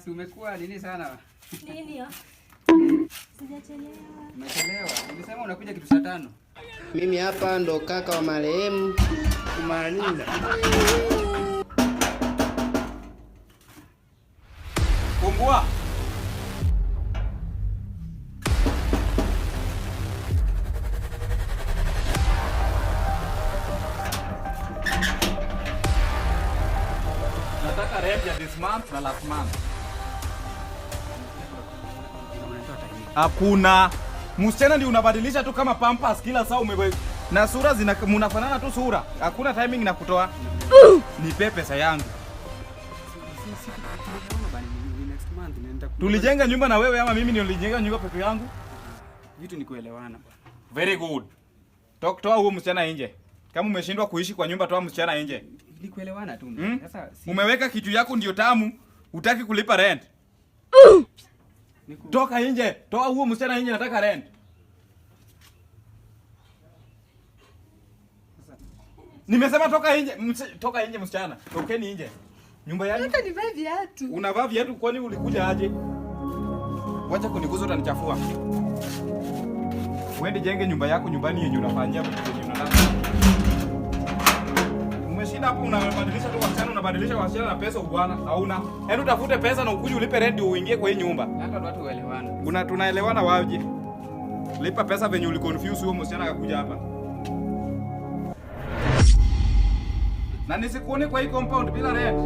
si umekuwa nini sana? Nini hiyo? Sijachelewa. Umechelewa. Nilisema unakuja kitu saa 5. Mimi hapa ndo kaka wa marehemu Kumalinda. Fungua. Nataka rent ya this month na last month. Hakuna. Msichana ndio unabadilisha tu kama pampers kila saa na sura mnafanana tu sura. Hakuna timing na kutoa. Nipe pesa yangu. Tulijenga nyumba na wewe ama mimi ndio nilijenga nyumba peke yangu? Vitu ni kuelewana bwana. Very good. Toa huo msichana nje. Kama umeshindwa kuishi kwa nyumba, toa msichana nje. Ni kuelewana tu. Sasa umeweka kitu yako ndio tamu, hutaki kulipa rent. Toka nje. Toa huo msichana nje, nataka rent. Nimesema toka nje. Toka nje msichana. Tokeni nje. Nyumba yangu. Nataka nivae viatu. Unavaa viatu kwani ulikuja aje? Wacha kuniguza utanichafua. Uende jenge nyumba yako nyumbani yenye unafanyia vitu yenye unataka. Umeshinda hapo unabadilisha tu wasichana, unabadilisha wasichana na pesa bwana. Hauna. Yaani utafute pesa na ukuje ulipe rent uingie kwa hii nyumba. Hata watu waelewana. Tunaelewana waje? Lipa pesa venye uliconfuse huyo msichana akakuja hapa. Na nisikuone kwa hii compound bila rent.